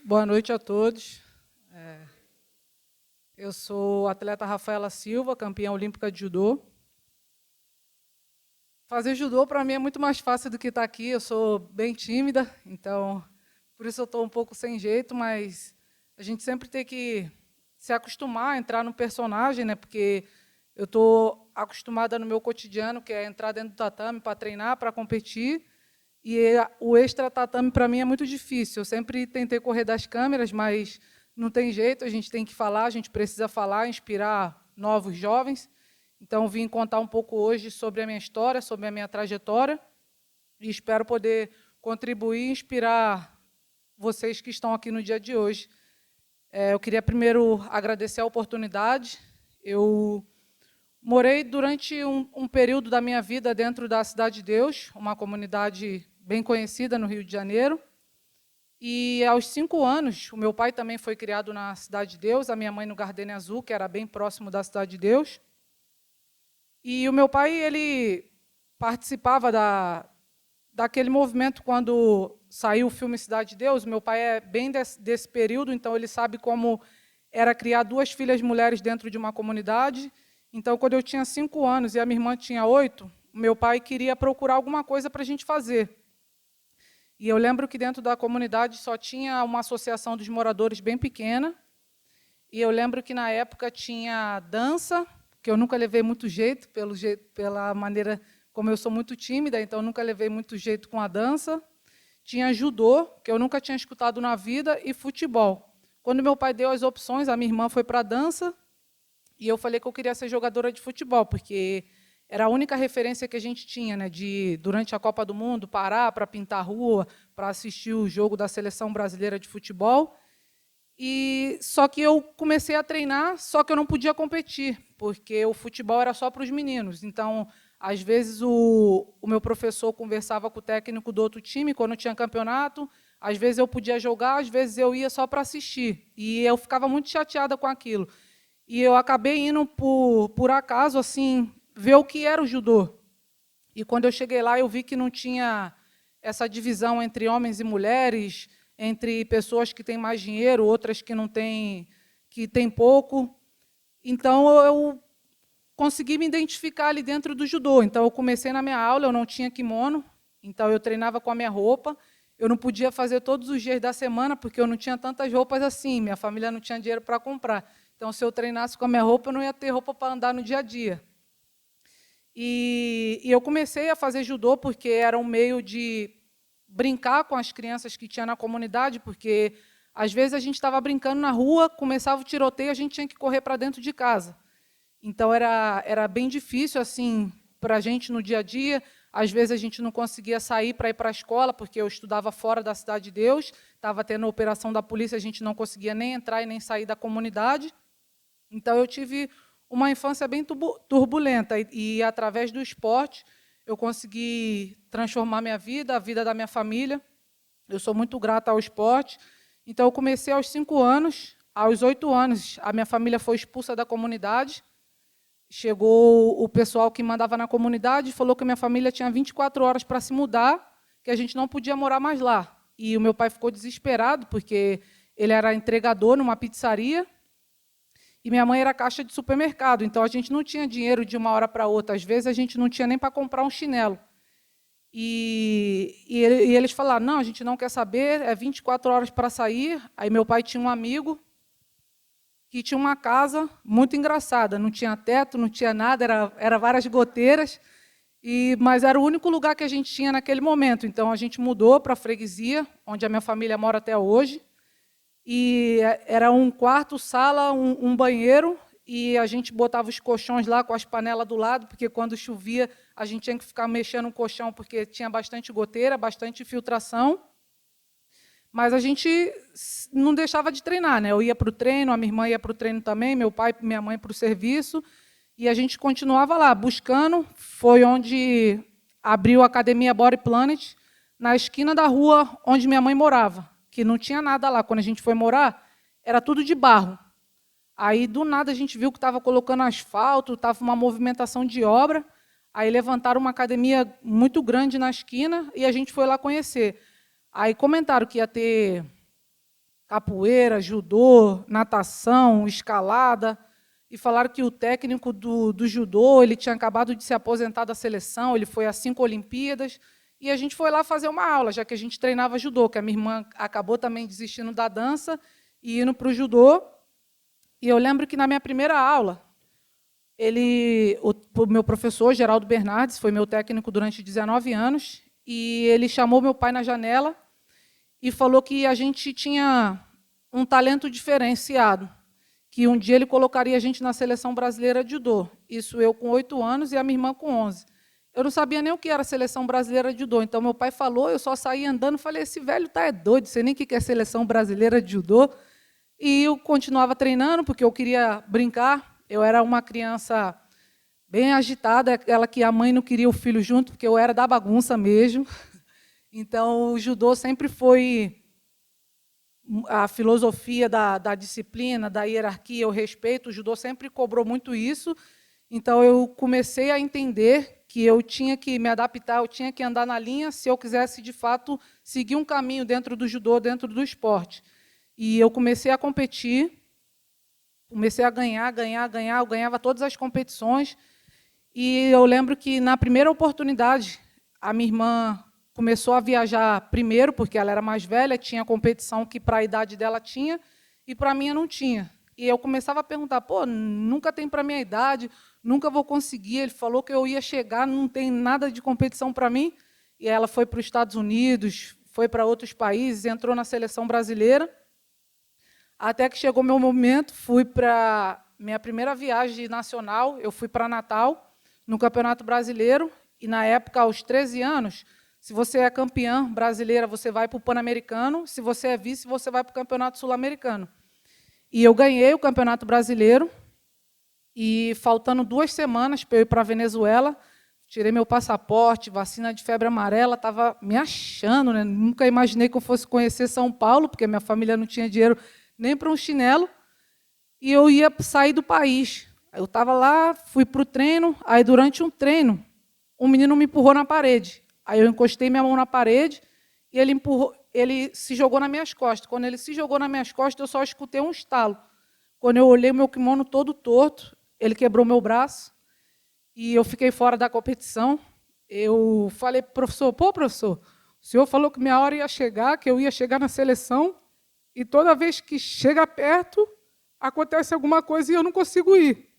Boa noite a todos. Eu sou a atleta Rafaela Silva, campeã olímpica de judô. Fazer judô, para mim, é muito mais fácil do que estar aqui. Eu sou bem tímida, então, por isso eu estou um pouco sem jeito, mas a gente sempre tem que se acostumar a entrar no personagem, né? Porque eu estou acostumada no meu cotidiano, que é entrar dentro do tatame para treinar, para competir, e o extra tatame, para mim, é muito difícil. Eu sempre tentei correr das câmeras, mas não tem jeito, a gente tem que falar, a gente precisa falar, inspirar novos jovens. Então, vim contar um pouco hoje sobre a minha história, sobre a minha trajetória, e espero poder contribuir e inspirar vocês que estão aqui no dia de hoje. Eu queria primeiro agradecer a oportunidade. Eu morei durante um período da minha vida dentro da Cidade de Deus, uma comunidade bem conhecida no Rio de Janeiro. E, aos 5 anos, o meu pai também foi criado na Cidade de Deus, a minha mãe no Gardenia Azul, que era bem próximo da Cidade de Deus. E o meu pai, ele participava daquele movimento quando saiu o filme Cidade de Deus. Meu pai é bem desse período, então ele sabe como era criar 2 filhas mulheres dentro de uma comunidade. Então, quando eu tinha 5 anos e a minha irmã tinha 8, meu pai queria procurar alguma coisa para a gente fazer. E eu lembro que dentro da comunidade só tinha uma associação dos moradores bem pequena. E eu lembro que, na época, tinha dança, que eu nunca levei muito jeito, pela maneira como eu sou muito tímida, então nunca levei muito jeito com a dança. Tinha judô, que eu nunca tinha escutado na vida, e futebol. Quando meu pai deu as opções, a minha irmã foi para a dança, e eu falei que eu queria ser jogadora de futebol, porque era a única referência que a gente tinha, né, durante a Copa do Mundo, parar para pintar a rua, para assistir o jogo da seleção brasileira de futebol. E só que eu comecei a treinar, só que eu não podia competir, porque o futebol era só para os meninos. Então, às vezes, o meu professor conversava com o técnico do outro time, quando tinha campeonato, às vezes eu podia jogar, às vezes eu ia só para assistir. E eu ficava muito chateada com aquilo. E eu acabei indo, por acaso, assim, ver o que era o judô. E, quando eu cheguei lá, eu vi que não tinha essa divisão entre homens e mulheres, entre pessoas que têm mais dinheiro, outras que não têm, que têm pouco. Então, eu consegui me identificar ali dentro do judô. Então, eu comecei na minha aula, eu não tinha kimono, então eu treinava com a minha roupa. Eu não podia fazer todos os dias da semana, porque eu não tinha tantas roupas assim, minha família não tinha dinheiro para comprar. Então, se eu treinasse com a minha roupa, eu não ia ter roupa para andar no dia a dia. E eu comecei a fazer judô porque era um meio de brincar com as crianças que tinha na comunidade, porque, às vezes, a gente estava brincando na rua, começava o tiroteio, a gente tinha que correr para dentro de casa. Então, era bem difícil assim para a gente no dia a dia. Às vezes, a gente não conseguia sair para ir para a escola, porque eu estudava fora da Cidade de Deus, estava tendo a operação da polícia, a gente não conseguia nem entrar e nem sair da comunidade. Então, eu tive uma infância bem turbulenta, e através do esporte, eu consegui transformar minha vida, a vida da minha família. Eu sou muito grata ao esporte. Então, eu comecei aos 5 anos. Aos 8 anos, a minha família foi expulsa da comunidade. Chegou o pessoal que mandava na comunidade e falou que a minha família tinha 24 horas para se mudar, que a gente não podia morar mais lá. E o meu pai ficou desesperado, porque ele era entregador numa pizzaria, e minha mãe era caixa de supermercado, então a gente não tinha dinheiro de uma hora para outra. Às vezes, a gente não tinha nem para comprar um chinelo. E eles falaram, não, a gente não quer saber, é 24 horas para sair. Aí meu pai tinha um amigo que tinha uma casa muito engraçada, não tinha teto, não tinha nada, era várias goteiras, mas era o único lugar que a gente tinha naquele momento. Então, a gente mudou para a freguesia, onde a minha família mora até hoje. E era um quarto, sala, um banheiro, e a gente botava os colchões lá com as panelas do lado, porque, quando chovia, a gente tinha que ficar mexendo no colchão, porque tinha bastante goteira, bastante filtração. Mas a gente não deixava de treinar, né? Eu ia para o treino, a minha irmã ia para o treino também, meu pai e minha mãe para o serviço, e a gente continuava lá, buscando. Foi onde abriu a academia Body Planet, na esquina da rua onde minha mãe morava, que não tinha nada lá. Quando a gente foi morar, era tudo de barro. Aí, do nada, a gente viu que estava colocando asfalto, estava uma movimentação de obra. Aí levantaram uma academia muito grande na esquina e a gente foi lá conhecer. Aí comentaram que ia ter capoeira, judô, natação, escalada, e falaram que o técnico do judô ele tinha acabado de se aposentar da seleção, ele foi a 5 Olimpíadas, e a gente foi lá fazer uma aula, já que a gente treinava judô, que a minha irmã acabou também desistindo da dança e indo para o judô. E eu lembro que, na minha primeira aula, o meu professor, Geraldo Bernardes, foi meu técnico durante 19 anos, e ele chamou meu pai na janela e falou que a gente tinha um talento diferenciado, que um dia ele colocaria a gente na seleção brasileira de judô. Isso eu com 8 anos e a minha irmã com 11. Eu não sabia nem o que era a seleção brasileira de judô. Então, meu pai falou, eu só saí andando e falei, esse velho está doido, sei nem o que é seleção brasileira de judô. E eu continuava treinando, porque eu queria brincar. Eu era uma criança bem agitada, aquela que a mãe não queria o filho junto, porque eu era da bagunça mesmo. Então, o judô sempre foi a filosofia da disciplina, da hierarquia, o respeito. O judô sempre cobrou muito isso. Então, eu comecei a entender que eu tinha que me adaptar, eu tinha que andar na linha se eu quisesse, de fato, seguir um caminho dentro do judô, dentro do esporte. E eu comecei a competir, comecei a ganhar, eu ganhava todas as competições. E eu lembro que, na primeira oportunidade, a minha irmã começou a viajar primeiro, porque ela era mais velha, tinha competição que, para a idade dela, tinha, e para a minha não tinha. E eu começava a perguntar, pô, nunca tem para a minha idade, nunca vou conseguir. Ele falou que eu ia chegar, não tem nada de competição para mim. E ela foi para os Estados Unidos, foi para outros países, entrou na seleção brasileira. Até que chegou meu momento, fui para minha primeira viagem nacional, eu fui para Natal, no Campeonato Brasileiro, e, na época, aos 13 anos, se você é campeã brasileira, você vai para o Pan-Americano, se você é vice, você vai para o Campeonato Sul-Americano. E eu ganhei o Campeonato Brasileiro, e, faltando 2 semanas para eu ir para a Venezuela, tirei meu passaporte, vacina de febre amarela, estava me achando, né? Nunca imaginei que eu fosse conhecer São Paulo, porque minha família não tinha dinheiro nem para um chinelo, e eu ia sair do país. Eu estava lá, fui para o treino, aí, durante um treino, um menino me empurrou na parede. Aí eu encostei minha mão na parede, e ele se jogou nas minhas costas. Quando ele se jogou nas minhas costas, eu só escutei um estalo. Quando eu olhei o meu kimono todo torto, ele quebrou meu braço, e eu fiquei fora da competição. Eu falei para o professor, pô, professor, o senhor falou que minha hora ia chegar, que eu ia chegar na seleção, e toda vez que chega perto, acontece alguma coisa e eu não consigo ir.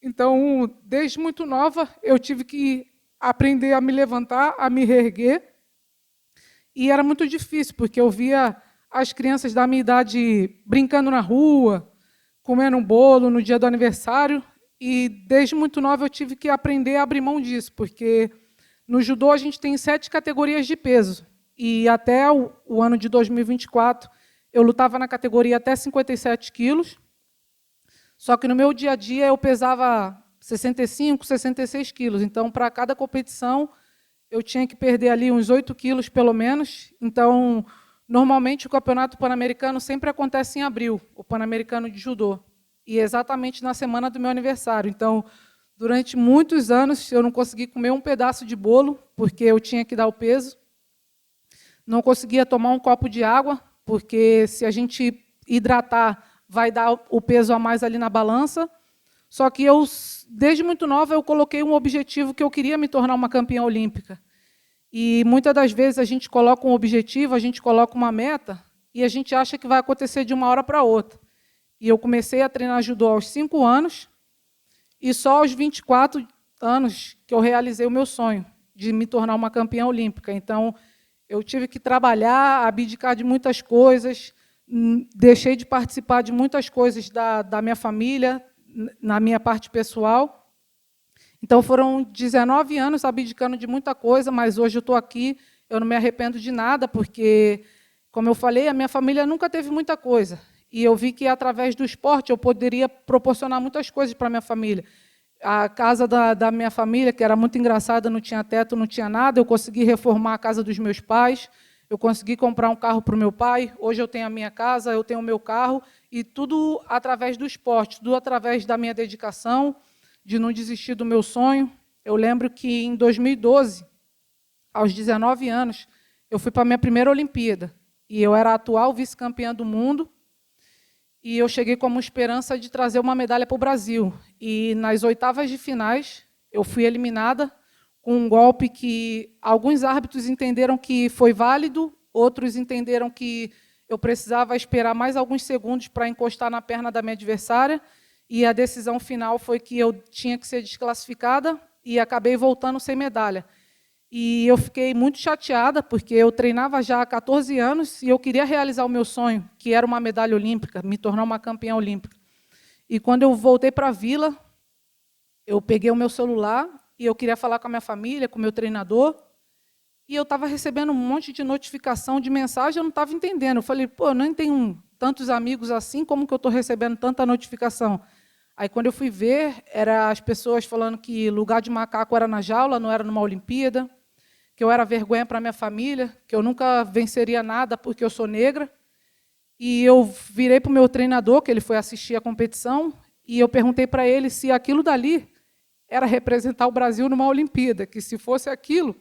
Então, desde muito nova, eu tive que aprender a me levantar, a me reerguer. E era muito difícil, porque eu via as crianças da minha idade brincando na rua, comendo um bolo no dia do aniversário, e, desde muito nova, eu tive que aprender a abrir mão disso, porque no judô a gente tem 7 categorias de peso, e até o ano de 2024, eu lutava na categoria até 57 quilos, só que no meu dia a dia eu pesava 65, 66 quilos. Então, para cada competição, eu tinha que perder ali uns 8 quilos, pelo menos. Então, normalmente, o Campeonato Pan-Americano sempre acontece em abril, o Pan-Americano de Judô, e exatamente na semana do meu aniversário. Então, durante muitos anos, eu não consegui comer um pedaço de bolo, porque eu tinha que dar o peso. Não conseguia tomar um copo de água, porque, se a gente hidratar, vai dar o peso a mais ali na balança. Só que eu, desde muito nova, eu coloquei um objetivo que eu queria me tornar uma campeã olímpica. E, muitas das vezes, a gente coloca um objetivo, a gente coloca uma meta, e a gente acha que vai acontecer de uma hora para outra. E eu comecei a treinar judô aos 5 anos, e só aos 24 anos que eu realizei o meu sonho de me tornar uma campeã olímpica. Então, eu tive que trabalhar, abdicar de muitas coisas, deixei de participar de muitas coisas da minha família, na minha parte pessoal. Então, foram 19 anos abdicando de muita coisa, mas hoje eu estou aqui, eu não me arrependo de nada, porque, como eu falei, a minha família nunca teve muita coisa. E eu vi que, através do esporte, eu poderia proporcionar muitas coisas para a minha família. A casa da minha família, que era muito engraçada, não tinha teto, não tinha nada, eu consegui reformar a casa dos meus pais, eu consegui comprar um carro para o meu pai, hoje eu tenho a minha casa, eu tenho o meu carro, e tudo através do esporte, tudo através da minha dedicação, de não desistir do meu sonho. Eu lembro que, em 2012, aos 19 anos, eu fui para a minha primeira Olimpíada. e eu era a atual vice-campeã do mundo, e eu cheguei com uma esperança de trazer uma medalha para o Brasil. E, nas oitavas de finais, eu fui eliminada com um golpe que alguns árbitros entenderam que foi válido, outros entenderam que eu precisava esperar mais alguns segundos para encostar na perna da minha adversária, e a decisão final foi que eu tinha que ser desclassificada, e acabei voltando sem medalha. E eu fiquei muito chateada, porque eu treinava já há 14 anos, e eu queria realizar o meu sonho, que era uma medalha olímpica, me tornar uma campeã olímpica. E, quando eu voltei para a Vila, eu peguei o meu celular, e eu queria falar com a minha família, com o meu treinador, e eu estava recebendo um monte de notificação, de mensagem, eu não estava entendendo. Eu falei, pô, eu nem tenho tantos amigos assim, como que eu estou recebendo tanta notificação? Aí, quando eu fui ver, eram as pessoas falando que lugar de macaco era na jaula, não era numa Olimpíada, que eu era vergonha para a minha família, que eu nunca venceria nada porque eu sou negra. E eu virei para o meu treinador, que ele foi assistir a competição, e eu perguntei para ele se aquilo dali era representar o Brasil numa Olimpíada, que, se fosse aquilo,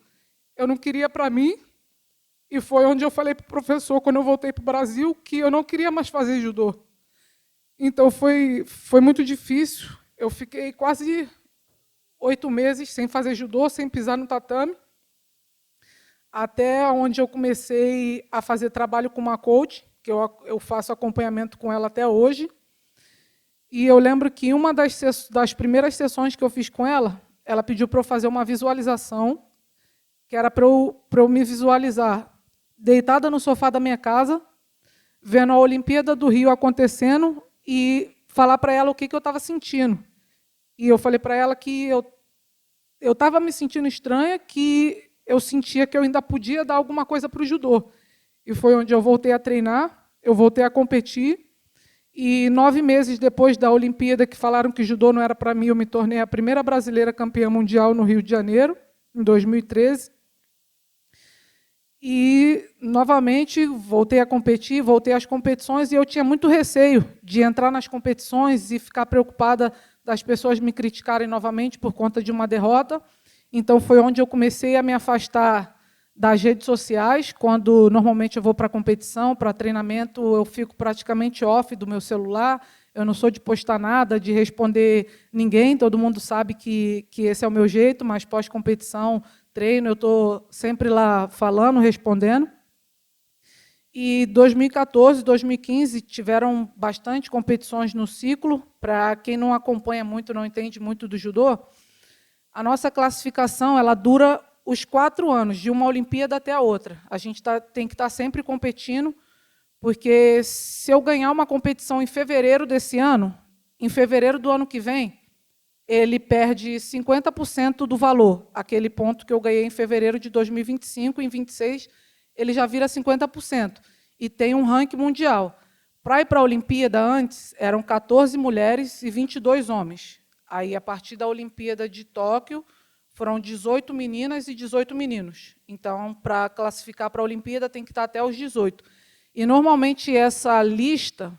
eu não queria para mim. E foi onde eu falei para o professor, quando eu voltei para o Brasil, que eu não queria mais fazer judô. Então, foi muito difícil. Eu fiquei quase 8 meses sem fazer judô, sem pisar no tatame, até onde eu comecei a fazer trabalho com uma coach, que eu faço acompanhamento com ela até hoje. E eu lembro que uma das primeiras sessões que eu fiz com ela, ela pediu para eu fazer uma visualização, que era para eu me visualizar deitada no sofá da minha casa, vendo a Olimpíada do Rio acontecendo, e falar para ela o que eu estava sentindo. E eu falei para ela que eu estava me sentindo estranha, que eu sentia que eu ainda podia dar alguma coisa para o judô. E foi onde eu voltei a treinar, eu voltei a competir, e 9 meses depois da Olimpíada, que falaram que judô não era para mim, eu me tornei a primeira brasileira campeã mundial no Rio de Janeiro, em 2013. E, novamente, voltei a competir, voltei às competições, e eu tinha muito receio de entrar nas competições e ficar preocupada das pessoas me criticarem novamente por conta de uma derrota. Então, foi onde eu comecei a me afastar das redes sociais. Quando, normalmente, eu vou para a competição, para treinamento, eu fico praticamente off do meu celular, eu não sou de postar nada, de responder ninguém, todo mundo sabe que esse é o meu jeito, mas pós-competição, treino, eu estou sempre lá falando, respondendo. E 2014, 2015 tiveram bastante competições no ciclo. Para quem não acompanha muito, não entende muito do judô, a nossa classificação ela dura os 4 anos, de uma Olimpíada até a outra. A gente tem que estar sempre competindo, porque, se eu ganhar uma competição em fevereiro desse ano, em fevereiro do ano que vem, ele perde 50% do valor. Aquele ponto que eu ganhei em fevereiro de 2025, em 26, ele já vira 50%. E tem um ranking mundial. Para ir para a Olimpíada, antes, eram 14 mulheres e 22 homens. Aí, a partir da Olimpíada de Tóquio, foram 18 meninas e 18 meninos. Então, para classificar para a Olimpíada, tem que estar até os 18. E, normalmente, essa lista,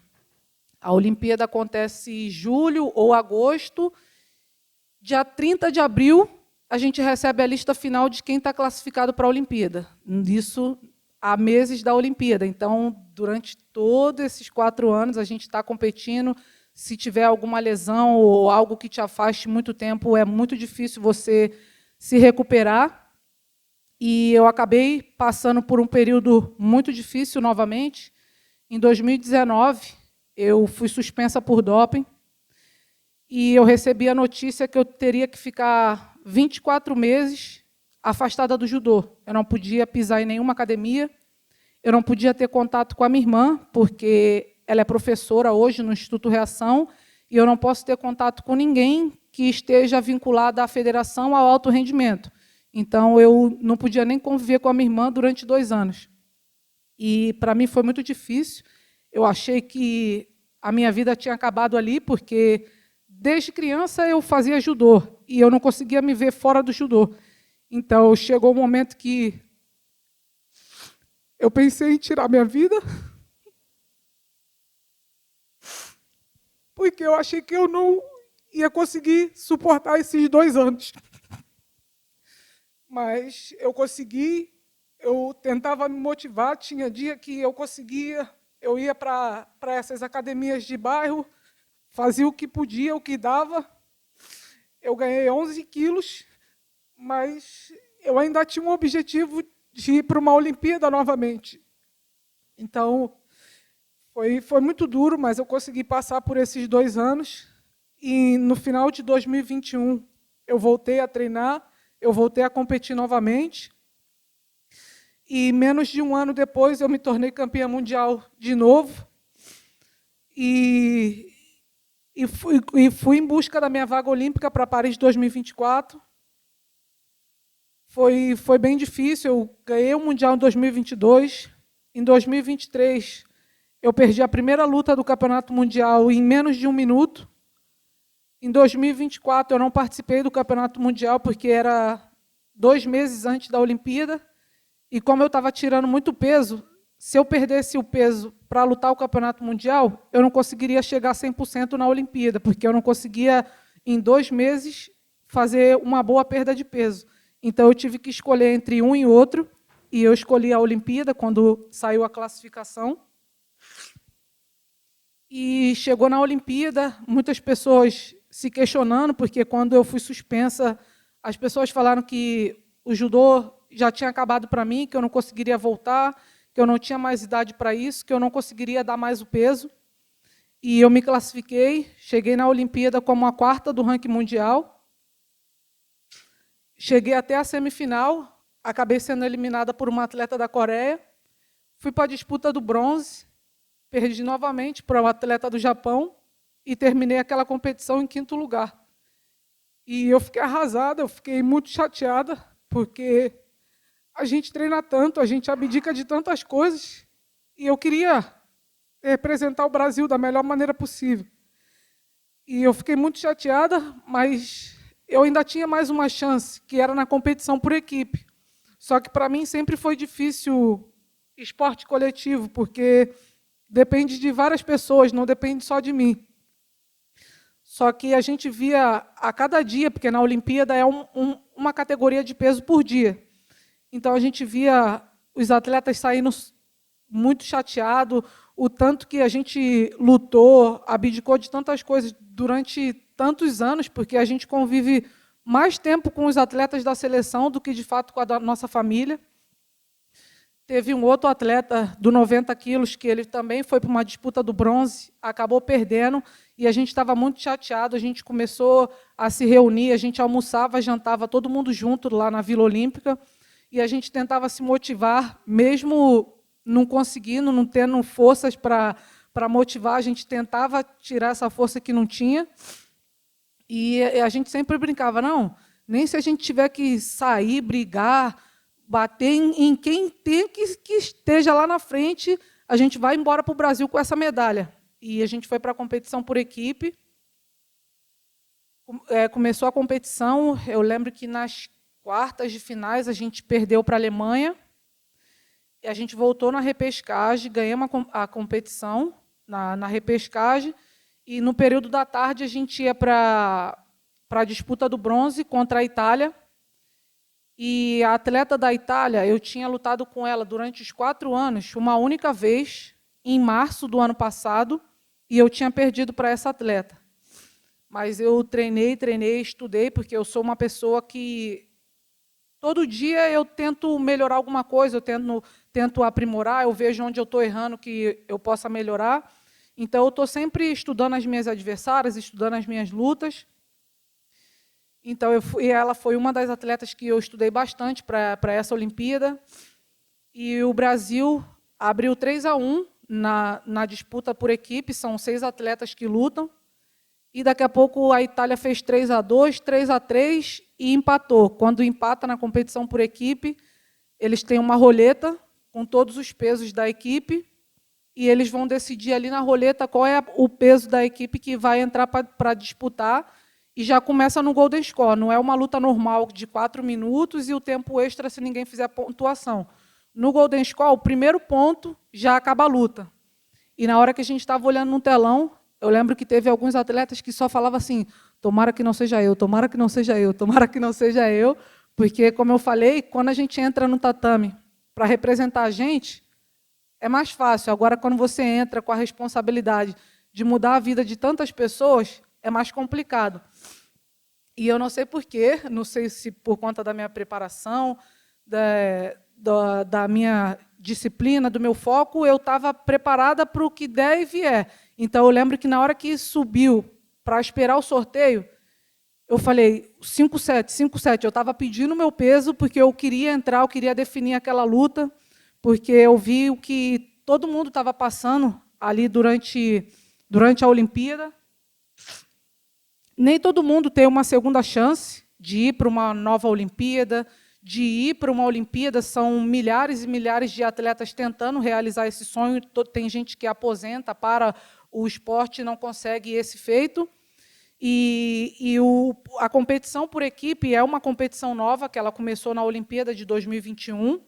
a Olimpíada acontece em julho ou agosto. Dia 30 de abril, a gente recebe a lista final de quem está classificado para a Olimpíada. Isso há meses da Olimpíada. Então, durante todos esses 4 anos, a gente está competindo. Se tiver alguma lesão ou algo que te afaste muito tempo, é muito difícil você se recuperar. E eu acabei passando por um período muito difícil novamente. Em 2019, eu fui suspensa por doping, e eu recebi a notícia que eu teria que ficar 24 meses afastada do judô. Eu não podia pisar em nenhuma academia, eu não podia ter contato com a minha irmã, porque ela é professora hoje no Instituto Reação, e eu não posso ter contato com ninguém que esteja vinculado à federação ao alto rendimento. Então, eu não podia nem conviver com a minha irmã durante 2 anos. E, para mim, foi muito difícil. Eu achei que a minha vida tinha acabado ali, porque, desde criança, eu fazia judô, e eu não conseguia me ver fora do judô. Então, chegou um momento que eu pensei em tirar minha vida, porque eu achei que eu não ia conseguir suportar esses 2 anos. Mas eu consegui, eu tentava me motivar, tinha dia que eu conseguia, eu ia para essas academias de bairro, fazia o que podia, o que dava. Eu ganhei 11 quilos, mas eu ainda tinha um objetivo de ir para uma Olimpíada novamente. Então, foi muito duro, mas eu consegui passar por esses 2 anos. E, no final de 2021, eu voltei a treinar, eu voltei a competir novamente. E, menos de um ano depois, eu me tornei campeã mundial de novo. E fui em busca da minha vaga olímpica para Paris 2024. Foi bem difícil, eu ganhei o Mundial em 2022. Em 2023, eu perdi a primeira luta do Campeonato Mundial em menos de 1 minuto. Em 2024, eu não participei do Campeonato Mundial, porque era 2 meses antes da Olimpíada. E como eu estava tirando muito peso, se eu perdesse o peso para lutar o Campeonato Mundial, eu não conseguiria chegar a 100% na Olimpíada, porque eu não conseguia, em 2 meses, fazer uma boa perda de peso. Então, eu tive que escolher entre um e outro, e eu escolhi a Olimpíada, quando saiu a classificação. E chegou na Olimpíada, muitas pessoas se questionando, porque quando eu fui suspensa, as pessoas falaram que o judô já tinha acabado para mim, que eu não conseguiria voltar, que eu não tinha mais idade para isso, que eu não conseguiria dar mais o peso. E eu me classifiquei, cheguei na Olimpíada como a 4ª do ranking mundial. Cheguei até a semifinal, acabei sendo eliminada por uma atleta da Coreia. Fui para a disputa do bronze, perdi novamente para um atleta do Japão e terminei aquela competição em 5º lugar. E eu fiquei arrasada, eu fiquei muito chateada, porque a gente treina tanto, a gente abdica de tantas coisas, e eu queria representar o Brasil da melhor maneira possível. E eu fiquei muito chateada, mas eu ainda tinha mais uma chance, que era na competição por equipe. Só que, para mim, sempre foi difícil esporte coletivo, porque depende de várias pessoas, não depende só de mim. Só que a gente via a cada dia, porque na Olimpíada é uma categoria de peso por dia. Então, a gente via os atletas saindo muito chateados, o tanto que a gente lutou, abdicou de tantas coisas durante tantos anos, porque a gente convive mais tempo com os atletas da seleção do que, de fato, com a nossa família. Teve um outro atleta do 90 quilos, que ele também foi para uma disputa do bronze, acabou perdendo, e a gente estava muito chateado, a gente começou a se reunir, a gente almoçava, jantava todo mundo junto lá na Vila Olímpica, e a gente tentava se motivar, mesmo não conseguindo, não tendo forças para motivar, a gente tentava tirar essa força que não tinha, e a gente sempre brincava, não, nem se a gente tiver que sair, brigar, bater em quem tem que esteja lá na frente, a gente vai embora para o Brasil com essa medalha. E a gente foi para a competição por equipe. Começou a competição, eu lembro que nas quartas de finais a gente perdeu para a Alemanha, e a gente voltou na repescagem, ganhamos a competição na repescagem, e no período da tarde a gente ia para a disputa do bronze contra a Itália. E a atleta da Itália, eu tinha lutado com ela durante os 4 anos, uma única vez, em março do ano passado, e eu tinha perdido para essa atleta. Mas eu treinei, estudei, porque eu sou uma pessoa que todo dia eu tento melhorar alguma coisa, eu tento aprimorar, eu vejo onde eu estou errando que eu possa melhorar. Então, eu estou sempre estudando as minhas adversárias, estudando as minhas lutas. Então, ela foi uma das atletas que eu estudei bastante para essa Olimpíada. E o Brasil abriu 3-1 na disputa por equipe, são 6 atletas que lutam. E daqui a pouco a Itália fez 3-2, 3-3 e empatou. Quando empata na competição por equipe, eles têm uma roleta com todos os pesos da equipe e eles vão decidir ali na roleta qual é o peso da equipe que vai entrar para disputar e já começa no Golden Score. Não é uma luta normal de 4 minutos e o tempo extra se ninguém fizer pontuação. No Golden Score, o primeiro ponto já acaba a luta. E na hora que a gente estava olhando no telão, eu lembro que teve alguns atletas que só falavam assim, tomara que não seja eu, tomara que não seja eu, tomara que não seja eu, porque, como eu falei, quando a gente entra no tatame para representar a gente, é mais fácil. Agora, quando você entra com a responsabilidade de mudar a vida de tantas pessoas, é mais complicado. E eu não sei porquê, não sei se por conta da minha preparação, da minha disciplina, do meu foco, eu estava preparada para o que der e vier. Então, eu lembro que, na hora que subiu para esperar o sorteio, eu falei, 5-7, 5-7. Eu estava pedindo o meu peso, porque eu queria entrar, eu queria definir aquela luta, porque eu vi o que todo mundo estava passando ali durante a Olimpíada. Nem todo mundo tem uma segunda chance de ir para uma nova Olimpíada, de ir para uma Olimpíada. São milhares e milhares de atletas tentando realizar esse sonho. Tem gente que aposenta para o esporte e não consegue esse feito. A competição por equipe é uma competição nova, que ela começou na Olimpíada de 2021.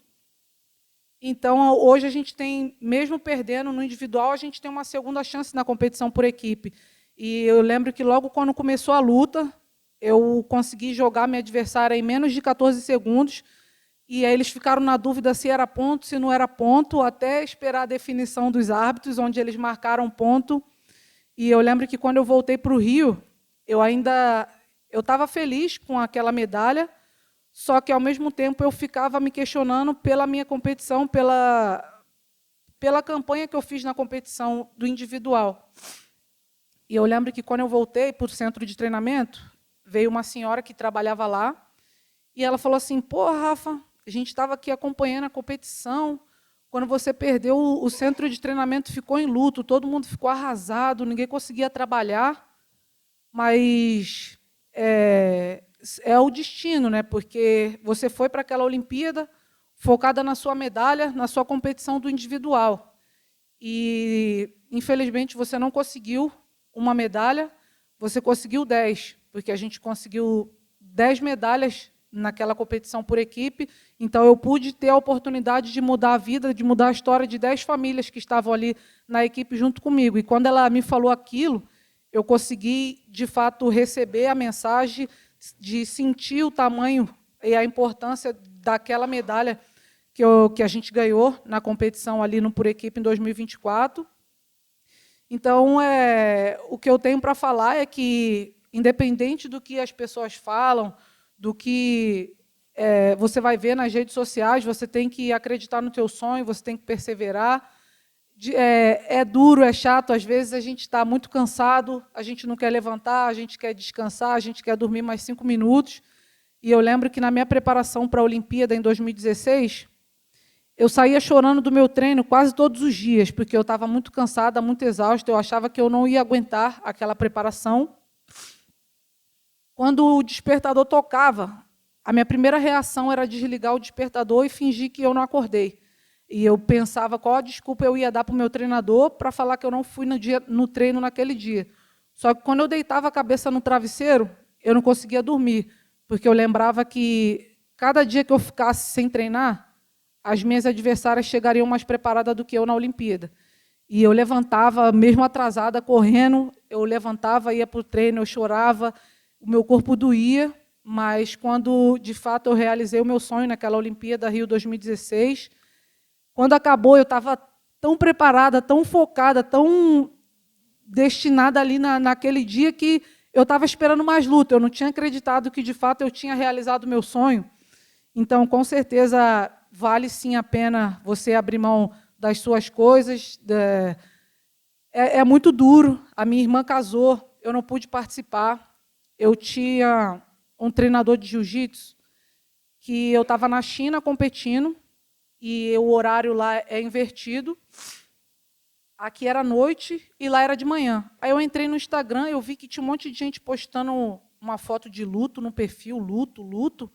Então, hoje, a gente tem, mesmo perdendo no individual, a gente tem uma segunda chance na competição por equipe. E eu lembro que, logo quando começou a luta, eu consegui jogar minha adversária em menos de 14 segundos, e aí eles ficaram na dúvida se era ponto, se não era ponto, até esperar a definição dos árbitros, onde eles marcaram ponto. E eu lembro que, quando eu voltei para o Rio, eu estava feliz com aquela medalha, só que, ao mesmo tempo, eu ficava me questionando pela minha competição, pela campanha que eu fiz na competição do individual. E eu lembro que, quando eu voltei para o centro de treinamento, veio uma senhora que trabalhava lá, e ela falou assim, pô, Rafa, a gente estava aqui acompanhando a competição, quando você perdeu, o centro de treinamento ficou em luto, todo mundo ficou arrasado, ninguém conseguia trabalhar, mas é o destino, né? Porque você foi para aquela Olimpíada focada na sua medalha, na sua competição do individual. E, infelizmente, você não conseguiu uma medalha, você conseguiu 10, porque a gente conseguiu 10 medalhas naquela competição por equipe. Então, eu pude ter a oportunidade de mudar a vida, de mudar a história de 10 famílias que estavam ali na equipe junto comigo. E, quando ela me falou aquilo, eu consegui, de fato, receber a mensagem, de sentir o tamanho e a importância daquela medalha que a gente ganhou na competição ali no Por Equipe em 2024. Então, o que eu tenho para falar é que, independente do que as pessoas falam, do que você vai ver nas redes sociais, você tem que acreditar no teu sonho, você tem que perseverar. É duro, é chato, às vezes a gente está muito cansado, a gente não quer levantar, a gente quer descansar, a gente quer dormir mais 5 minutos. E eu lembro que, na minha preparação para a Olimpíada, em 2016, eu saía chorando do meu treino quase todos os dias, porque eu estava muito cansada, muito exausta, eu achava que eu não ia aguentar aquela preparação. Quando o despertador tocava, a minha primeira reação era desligar o despertador e fingir que eu não acordei. E eu pensava qual a desculpa eu ia dar para o meu treinador para falar que eu não fui no treino naquele dia. Só que, quando eu deitava a cabeça no travesseiro, eu não conseguia dormir, porque eu lembrava que, cada dia que eu ficasse sem treinar, as minhas adversárias chegariam mais preparadas do que eu na Olimpíada. E eu levantava, mesmo atrasada, correndo, eu levantava, ia para o treino, eu chorava, o meu corpo doía, mas, quando, de fato, eu realizei o meu sonho naquela Olimpíada Rio 2016, quando acabou, eu estava tão preparada, tão focada, tão destinada ali naquele dia, que eu estava esperando mais luta. Eu não tinha acreditado que, de fato, eu tinha realizado o meu sonho. Então, com certeza, vale sim a pena você abrir mão das suas coisas. É muito duro. A minha irmã casou, eu não pude participar. Eu tinha um treinador de jiu-jitsu que eu estava na China competindo, e o horário lá é invertido. Aqui era noite e lá era de manhã. Aí eu entrei no Instagram, eu vi que tinha um monte de gente postando uma foto de luto no perfil, luto.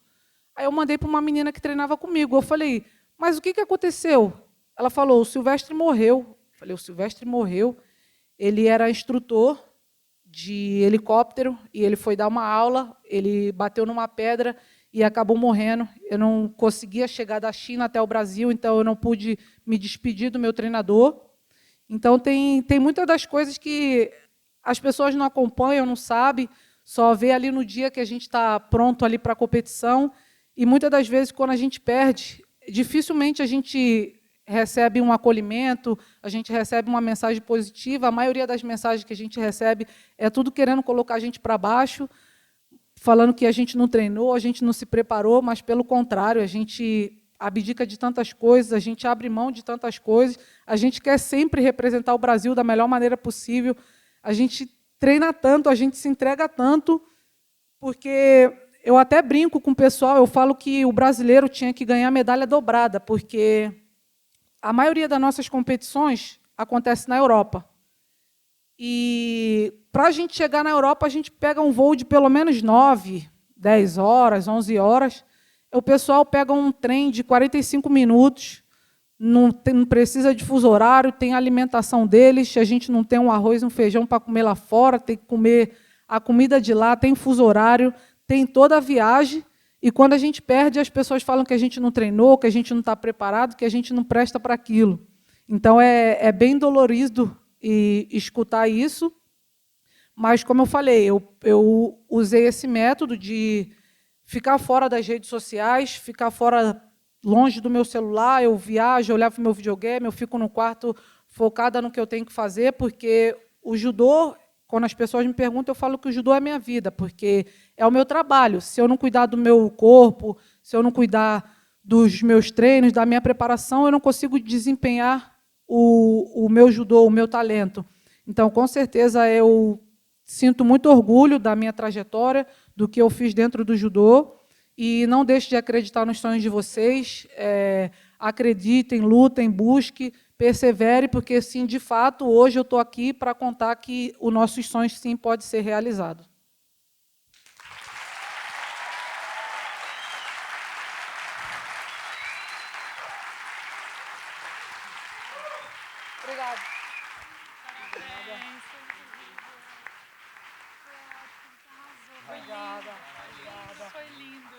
Aí eu mandei para uma menina que treinava comigo. Eu falei, mas o que aconteceu? Ela falou, o Silvestre morreu. Eu falei, o Silvestre morreu? Ele era instrutor de helicóptero e ele foi dar uma aula, ele bateu numa pedra e acabou morrendo. Eu não conseguia chegar da China até o Brasil, então eu não pude me despedir do meu treinador. Então, tem muitas das coisas que as pessoas não acompanham, não sabem, só vê ali no dia que a gente está pronto ali para a competição. E, muitas das vezes, quando a gente perde, dificilmente a gente recebe um acolhimento, a gente recebe uma mensagem positiva. A maioria das mensagens que a gente recebe é tudo querendo colocar a gente para baixo, falando que a gente não treinou, a gente não se preparou, mas, pelo contrário, a gente abdica de tantas coisas, a gente abre mão de tantas coisas, a gente quer sempre representar o Brasil da melhor maneira possível, a gente treina tanto, a gente se entrega tanto, porque eu até brinco com o pessoal, eu falo que o brasileiro tinha que ganhar medalha dobrada, porque a maioria das nossas competições acontece na Europa. E, para a gente chegar na Europa, a gente pega um voo de pelo menos 9, 10 horas, 11 horas. O pessoal pega um trem de 45 minutos, não precisa de fuso horário, tem a alimentação deles, a gente não tem um arroz, um feijão para comer lá fora, tem que comer a comida de lá, tem fuso horário, tem toda a viagem, e, quando a gente perde, as pessoas falam que a gente não treinou, que a gente não está preparado, que a gente não presta para aquilo. Então, é bem dolorido escutar isso, mas, como eu falei, eu usei esse método de ficar fora das redes sociais, ficar fora, longe do meu celular. Eu viajo, eu levo meu videogame, eu fico no quarto focada no que eu tenho que fazer, porque o judô, quando as pessoas me perguntam, eu falo que o judô é a minha vida, porque é o meu trabalho. Se eu não cuidar do meu corpo, se eu não cuidar dos meus treinos, da minha preparação, eu não consigo desempenhar o meu judô, o meu talento. Então, com certeza, eu sinto muito orgulho da minha trajetória, do que eu fiz dentro do judô, e não deixe de acreditar nos sonhos de vocês. Acreditem, lutem, busquem, persevere, porque, sim, de fato, hoje eu estou aqui para contar que os nossos sonhos, sim, podem ser realizados. Obrigada. Parabéns. Obrigada. Foi lindo.